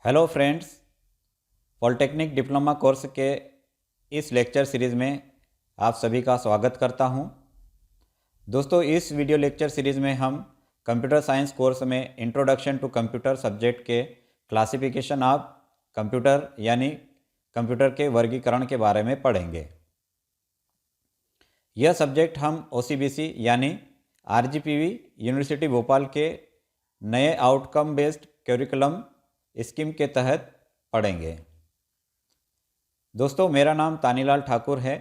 Hello friends, polytechnic diploma course के इस lecture series में आप सभी का स्वागत करता हूं। दोस्तों, इस वीडियो लेक्चर सीरीज़ में हम कंप्यूटर साइंस कोर्स में इंट्रोडक्शन टू कंप्यूटर सब्जेक्ट के क्लासिफिकेशन ऑफ कंप्यूटर यानी कंप्यूटर के वर्गीकरण के बारे में पढ़ेंगे। यह सब्जेक्ट हम OCBC यानी RGPV यूनिवर्सिटी भोपाल के नए आउटकम बेस्ड करिकुलम स्कीम के तहत पढ़ेंगे। दोस्तों, मेरा नाम तानीलाल ठाकुर है।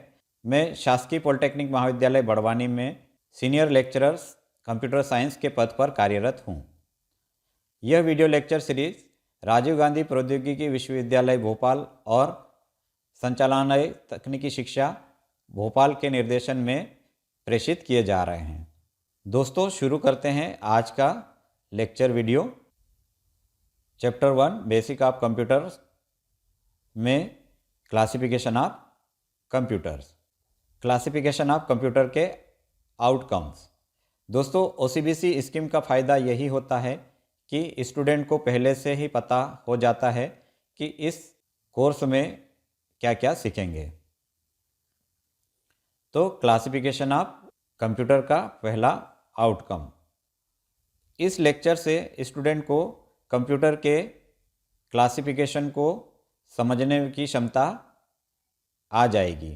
मैं शासकीय पॉलिटेक्निक महाविद्यालय बड़वानी में सीनियर लेक्चरर्स कंप्यूटर साइंस के पद पर कार्यरत हूं। यह video lecture series Rajiv Gandhi प्रौद्योगिकी विश्वविद्यालय भोपाल और संचालनालय तकनीकी शिक्षा भोपाल के निर्देशन में प्रेषित किए जा रहे हैं। दोस्तों, शुरू करते हैं आज का lecture video. Chapter 1 basic of computers में classification of computers, classification of computer के आउटकम्स। दोस्तों, OCBC स्कीम का फ़ायदा यही होता है कि स्टूडेंट को पहले से ही पता हो जाता है कि इस कोर्स में क्या क्या सीखेंगे। तो क्लासिफिकेशन ऑफ कंप्यूटर का पहला आउटकम, इस लेक्चर से स्टूडेंट को कंप्यूटर के क्लासिफिकेशन को समझने की क्षमता आ जाएगी।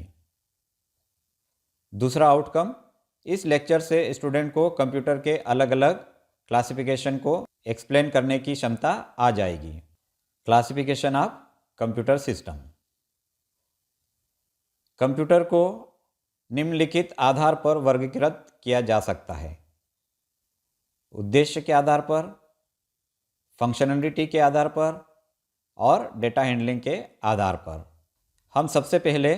दूसरा आउटकम, इस लेक्चर से स्टूडेंट को कंप्यूटर के अलग अलग क्लासिफिकेशन को एक्सप्लेन करने की क्षमता आ जाएगी। Classification of computer system, computer को निम्नलिखित आधार पर वर्गीकृत किया जा सकता है: उद्देश्य के आधार पर, फंक्शनलिटी के आधार पर और डेटा हैंडलिंग के आधार पर। हम सबसे पहले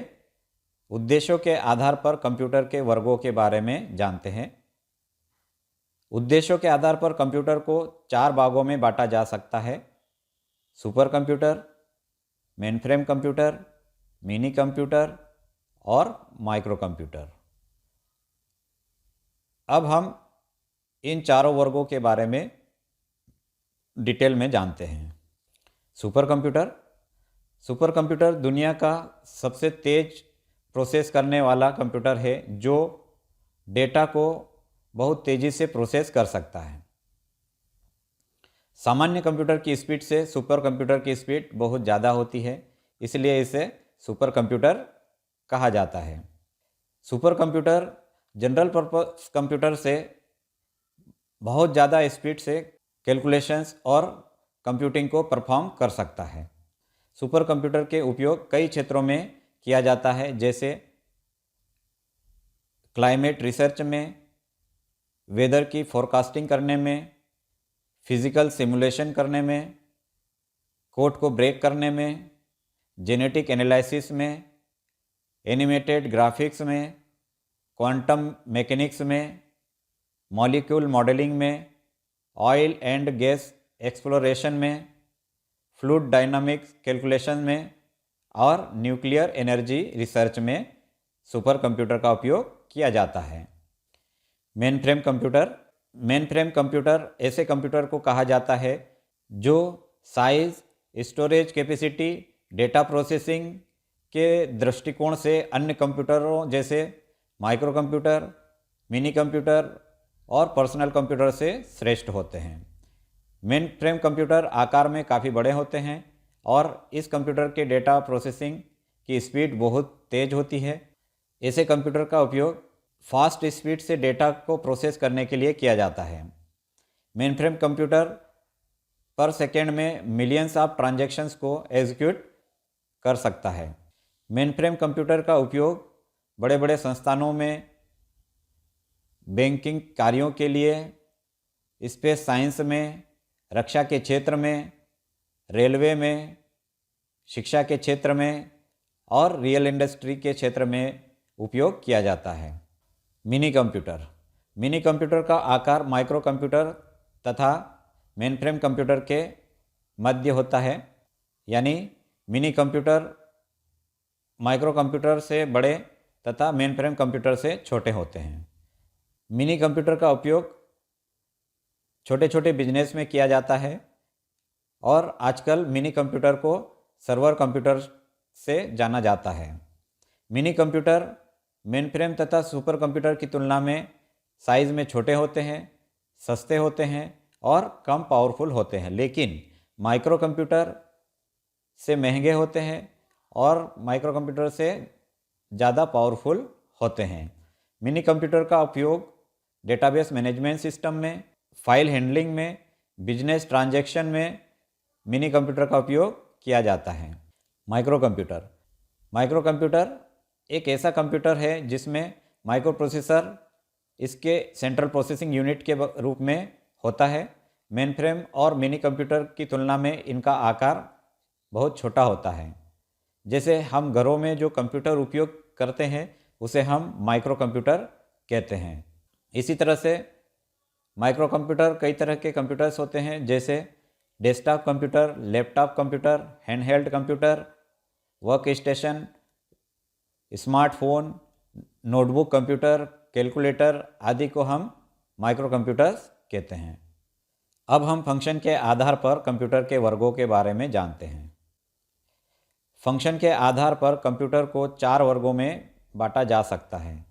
उद्देश्यों के आधार पर कंप्यूटर के वर्गों के बारे में जानते हैं। उद्देश्यों के आधार पर कंप्यूटर को 4 भागों में बांटा जा सकता है: super computer, mainframe computer, mini computer और माइक्रो कंप्यूटर। अब हम इन चारों वर्गों के बारे में डिटेल में जानते हैं। सुपर कंप्यूटर, सुपर कंप्यूटर दुनिया का सबसे तेज प्रोसेस करने वाला कंप्यूटर है जो डेटा को बहुत तेज़ी से प्रोसेस कर सकता है। सामान्य कंप्यूटर की स्पीड से सुपर कंप्यूटर की स्पीड बहुत ज़्यादा होती है, इसलिए इसे सुपर कंप्यूटर कहा जाता है। Super computer general purpose computer से बहुत ज़्यादा स्पीड से कैलकुलेशंस और कंप्यूटिंग को परफॉर्म कर सकता है। सुपर कंप्यूटर के उपयोग कई क्षेत्रों में किया जाता है, जैसे क्लाइमेट रिसर्च में, वेदर की फोरकास्टिंग करने में, फिजिकल सिमुलेशन करने में, कोड को ब्रेक करने में, जेनेटिक एनालिसिस में, एनिमेटेड ग्राफिक्स में, क्वांटम मैकेनिक्स में, मॉलिक्यूल मॉडलिंग में, ऑयल एंड गैस एक्सप्लोरेशन में, फ्लूइड डायनामिक्स कैलकुलेशन में और न्यूक्लियर एनर्जी रिसर्च में सुपर कंप्यूटर का उपयोग किया जाता है। मेनफ्रेम कंप्यूटर, मेनफ्रेम कंप्यूटर ऐसे कंप्यूटर को कहा जाता है जो size, storage capacity, data processing के दृष्टिकोण से अन्य कंप्यूटरों जैसे माइक्रो कंप्यूटर, मिनी कंप्यूटर और पर्सनल कंप्यूटर से श्रेष्ठ होते हैं। मेन फ्रेम कंप्यूटर आकार में काफ़ी बड़े होते हैं और इस कंप्यूटर के डेटा प्रोसेसिंग की स्पीड बहुत तेज़ होती है। ऐसे कंप्यूटर का उपयोग फास्ट स्पीड से डेटा को प्रोसेस करने के लिए किया जाता है। मेन फ्रेम कंप्यूटर पर सेकेंड में मिलियंस ऑफ ट्रांजैक्शंस को एग्जीक्यूट कर सकता है। मेन फ्रेम कंप्यूटर का उपयोग बड़े बड़े संस्थानों में, बैंकिंग कार्यों के लिए, स्पेस साइंस में, रक्षा के क्षेत्र में, रेलवे में, शिक्षा के क्षेत्र में और रियल इंडस्ट्री के क्षेत्र में उपयोग किया जाता है। मिनी कंप्यूटर, मिनी कंप्यूटर का आकार माइक्रो कंप्यूटर तथा मेनफ्रेम कंप्यूटर के मध्य होता है, यानी मिनी कंप्यूटर माइक्रो कंप्यूटर से बड़े तथा मेनफ्रेम कंप्यूटर से छोटे होते हैं। मिनी कंप्यूटर का उपयोग छोटे छोटे बिजनेस में किया जाता है और आजकल मिनी कंप्यूटर को सर्वर कंप्यूटर से जाना जाता है। मिनी कंप्यूटर मेनफ्रेम तथा सुपर कंप्यूटर की तुलना में साइज़ में छोटे होते हैं, सस्ते होते हैं और कम पावरफुल होते हैं, लेकिन माइक्रो कंप्यूटर से महंगे होते हैं और माइक्रो कंप्यूटर से ज़्यादा पावरफुल होते हैं। मिनी कंप्यूटर का उपयोग डेटाबेस मैनेजमेंट सिस्टम में, फाइल हैंडलिंग में, बिजनेस ट्रांजैक्शन में मिनी कंप्यूटर का उपयोग किया जाता है। माइक्रो कंप्यूटर एक ऐसा कंप्यूटर है जिसमें माइक्रो प्रोसेसर इसके सेंट्रल प्रोसेसिंग यूनिट के रूप में होता है। मेनफ्रेम और मिनी कंप्यूटर की तुलना में इनका आकार बहुत छोटा होता है। जैसे हम घरों में जो कंप्यूटर उपयोग करते हैं उसे हम माइक्रो कंप्यूटर कहते हैं। इसी तरह से माइक्रो कंप्यूटर कई तरह के कंप्यूटर्स होते हैं, जैसे desktop computer, laptop computer, handheld computer, work station, smartphone, notebook computer, calculator आदि को हम माइक्रो कंप्यूटर्स कहते हैं। अब हम फंक्शन के आधार पर कंप्यूटर के वर्गों के बारे में जानते हैं। फंक्शन के आधार पर कंप्यूटर को 4 वर्गों में बांटा जा सकता है: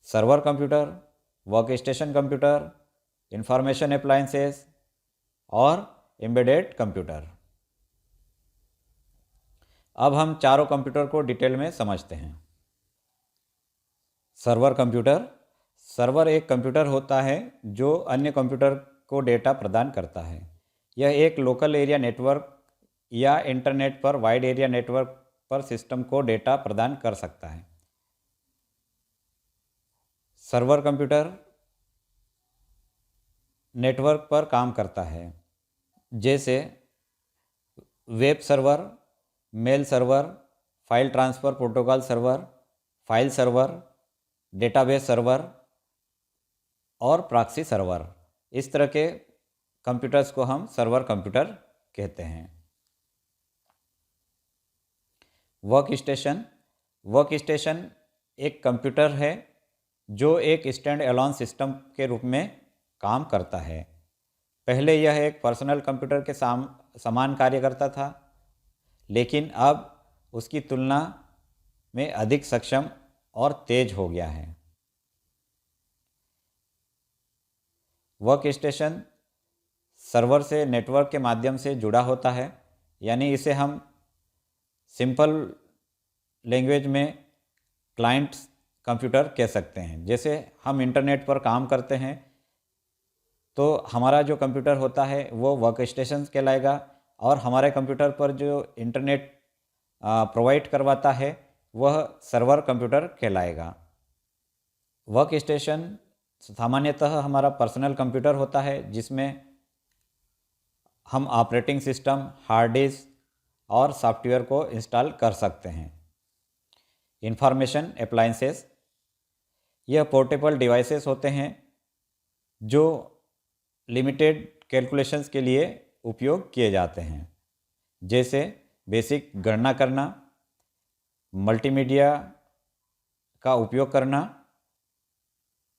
server computer, work station computer, information appliances और एम्बेडेड कंप्यूटर। अब हम चारों कंप्यूटर को डिटेल में समझते हैं। Server computer. सर्वर एक कंप्यूटर होता है जो अन्य कंप्यूटर को डेटा प्रदान करता है। यह एक लोकल एरिया नेटवर्क या इंटरनेट पर वाइड एरिया नेटवर्क पर सिस्टम को डेटा प्रदान कर सकता है। सर्वर कंप्यूटर नेटवर्क पर काम करता है, जैसे web server, mail server, file transfer protocol server, file server, database server और प्रॉक्सी सर्वर। इस तरह के कंप्यूटर्स को हम सर्वर कंप्यूटर कहते हैं। वर्क स्टेशन एक कंप्यूटर है जो एक स्टैंड अलोन सिस्टम के रूप में काम करता है। पहले यह एक पर्सनल कंप्यूटर के समान कार्य करता था, लेकिन अब उसकी तुलना में अधिक सक्षम और तेज हो गया है। वर्क स्टेशन सर्वर से नेटवर्क के माध्यम से जुड़ा होता है, यानी इसे हम सिंपल लैंग्वेज में क्लाइंट कंप्यूटर कह सकते हैं। जैसे हम इंटरनेट पर काम करते हैं तो हमारा जो कंप्यूटर होता है वो वर्क स्टेशन कहलाएगा, और हमारे कंप्यूटर पर जो इंटरनेट प्रोवाइड करवाता है वह सर्वर कंप्यूटर कहलाएगा। वर्क स्टेशन सामान्यतः हमारा पर्सनल कंप्यूटर होता है जिसमें हम ऑपरेटिंग सिस्टम, हार्ड डिस्क और सॉफ्टवेयर को इंस्टॉल कर सकते हैं। इंफॉर्मेशन अप्लायंसेस, यह पोर्टेबल डिवाइसेस होते हैं जो लिमिटेड कैलकुलेशंस के लिए उपयोग किए जाते हैं, जैसे बेसिक गणना करना, मल्टीमीडिया का उपयोग करना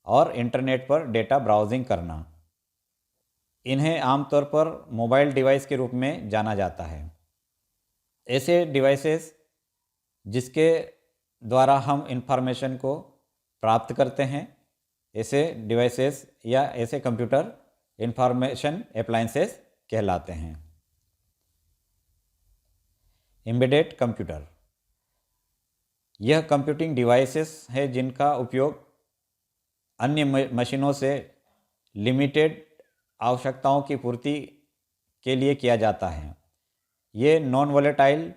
और इंटरनेट पर डेटा ब्राउजिंग करना। इन्हें आमतौर पर मोबाइल डिवाइस के रूप में जाना जाता है। ऐसे डिवाइसेस जिसके द्वारा हम इंफॉर्मेशन को प्राप्त करते हैं, ऐसे डिवाइसेस या ऐसे कंप्यूटर इंफॉर्मेशन अप्लायंसेस कहलाते हैं। एम्बेडेड कंप्यूटर, यह कंप्यूटिंग डिवाइसेस है जिनका उपयोग अन्य मशीनों से लिमिटेड आवश्यकताओं की पूर्ति के लिए किया जाता है। ये नॉन वोलेटाइल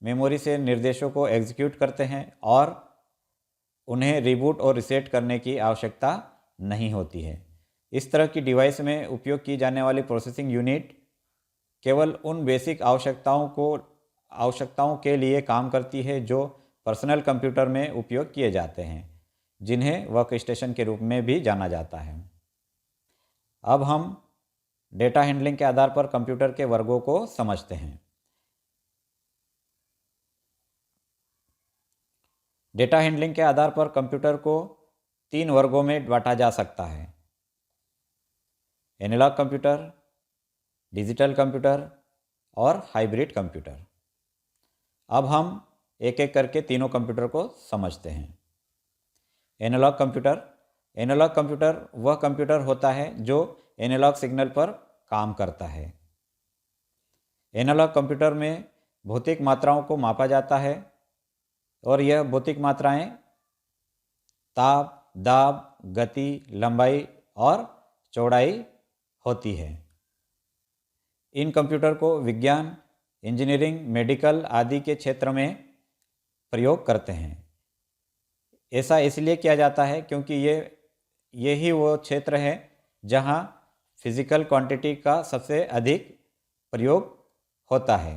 मेमोरी से निर्देशों को एग्जीक्यूट करते हैं और उन्हें रिबूट और रीसेट करने की आवश्यकता नहीं होती है। इस तरह की डिवाइस में उपयोग की जाने वाली प्रोसेसिंग यूनिट केवल उन बेसिक आवश्यकताओं के लिए काम करती है जो पर्सनल कंप्यूटर में उपयोग किए जाते हैं, जिन्हें वर्क स्टेशन के रूप में भी जाना जाता है। अब हम डेटा हैंडलिंग के आधार पर कंप्यूटर के वर्गों को समझते हैं। डेटा हैंडलिंग के आधार पर कंप्यूटर को 3 वर्गों में बांटा जा सकता है: एनालॉग कंप्यूटर, डिजिटल कंप्यूटर और हाइब्रिड कंप्यूटर। अब हम एक एक करके तीनों कंप्यूटर को समझते हैं। Analog computer. एनालॉग कंप्यूटर वह कंप्यूटर होता है जो एनालॉग सिग्नल पर काम करता है। एनालॉग कंप्यूटर में भौतिक मात्राओं को मापा जाता है और यह भौतिक मात्राएं ताप, दाब, गति, लंबाई और चौड़ाई होती है। इन कंप्यूटर को विज्ञान, इंजीनियरिंग, मेडिकल आदि के क्षेत्र में प्रयोग करते हैं। ऐसा इसलिए किया जाता है क्योंकि यही वो क्षेत्र है जहां फिजिकल क्वांटिटी का सबसे अधिक प्रयोग होता है।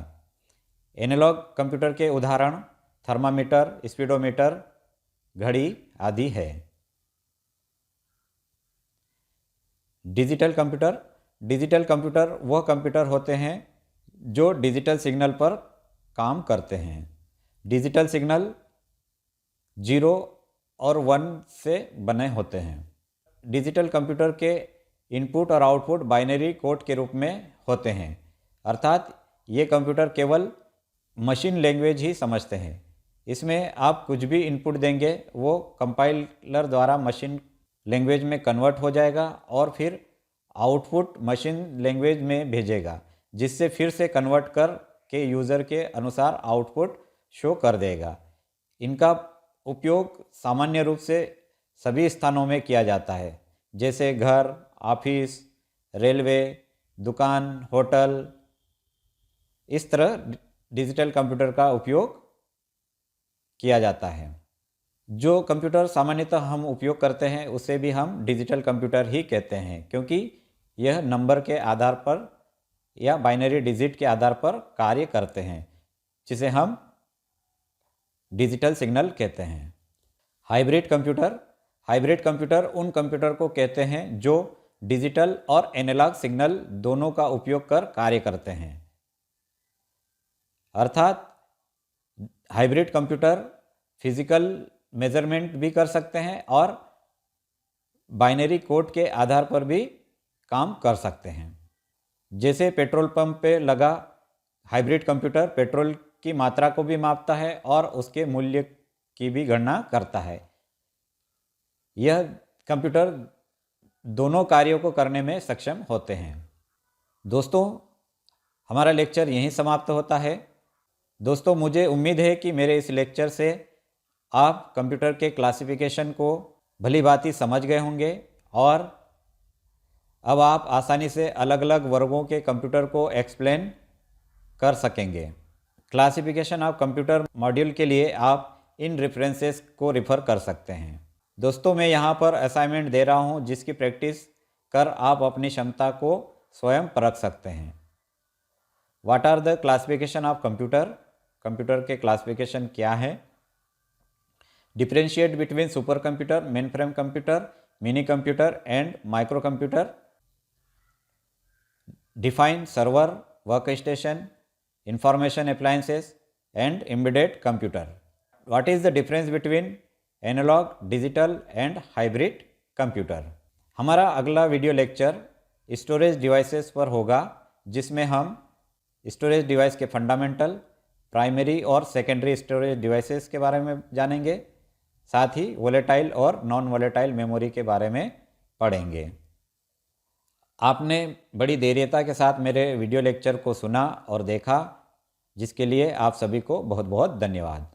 एनालॉग कंप्यूटर के उदाहरण थर्मामीटर, स्पीडोमीटर, घड़ी आदि है। Digital computer. डिजिटल कंप्यूटर वह कंप्यूटर होते हैं जो डिजिटल सिग्नल पर काम करते हैं। डिजिटल सिग्नल 0 और 1 से बने होते हैं। डिजिटल कंप्यूटर के इनपुट और आउटपुट बाइनरी कोड के रूप में होते हैं, अर्थात ये कंप्यूटर केवल मशीन लैंग्वेज ही समझते हैं। इसमें आप कुछ भी इनपुट देंगे वो कंपाइलर द्वारा मशीन लैंग्वेज में कन्वर्ट हो जाएगा और फिर आउटपुट मशीन लैंग्वेज में भेजेगा, जिससे फिर से कन्वर्ट कर के यूज़र के अनुसार आउटपुट शो कर देगा। इनका उपयोग सामान्य रूप से सभी स्थानों में किया जाता है, जैसे घर, ऑफिस, रेलवे, दुकान, होटल। इस तरह डिजिटल कंप्यूटर का उपयोग किया जाता है। जो कंप्यूटर सामान्यतः हम उपयोग करते हैं उसे भी हम डिजिटल कंप्यूटर ही कहते हैं, क्योंकि यह नंबर के आधार पर या बाइनरी डिजिट के आधार पर कार्य करते हैं, जिसे हम डिजिटल सिग्नल कहते हैं। Hybrid computer. हाइब्रिड कंप्यूटर उन कंप्यूटर को कहते हैं जो डिजिटल और एनालॉग सिग्नल दोनों का उपयोग कर कार्य करते हैं। अर्थात हाइब्रिड कंप्यूटर फिजिकल मेजरमेंट भी कर सकते हैं और बाइनरी कोड के आधार पर भी काम कर सकते हैं। जैसे पेट्रोल पंप पे लगा हाइब्रिड कंप्यूटर पेट्रोल की मात्रा को भी मापता है और उसके मूल्य की भी गणना करता है। यह कंप्यूटर दोनों कार्यों को करने में सक्षम होते हैं। दोस्तों, हमारा लेक्चर यहीं समाप्त होता है। दोस्तों, मुझे उम्मीद है कि मेरे इस लेक्चर से आप कंप्यूटर के क्लासिफिकेशन को भली भांति समझ गए होंगे और अब आप आसानी से अलग अलग वर्गों के कंप्यूटर को एक्सप्लेन कर सकेंगे। क्लासिफिकेशन ऑफ कंप्यूटर मॉड्यूल के लिए आप इन रेफरेंसेस को रेफर कर सकते हैं। दोस्तों, मैं यहाँ पर असाइनमेंट दे रहा हूँ जिसकी प्रैक्टिस कर आप अपनी क्षमता को स्वयं परख सकते हैं। What are the classification of computer? Computer के क्लासिफिकेशन क्या है? Differentiate between super computer, main frame computer, mini computer and micro computer. Define server, work station, information appliances and embedded computer. What is the difference between analog, digital and hybrid computer? हमारा अगला video lecture storage devices पर होगा, जिसमें हम storage device के fundamental, primary और secondary storage devices के बारे में जानेंगे। साथ ही वोलेटाइल और नॉन वोलेटाइल मेमोरी के बारे में पढ़ेंगे। आपने बड़ी धैर्यता के साथ मेरे वीडियो लेक्चर को सुना और देखा, जिसके लिए आप सभी को बहुत बहुत धन्यवाद।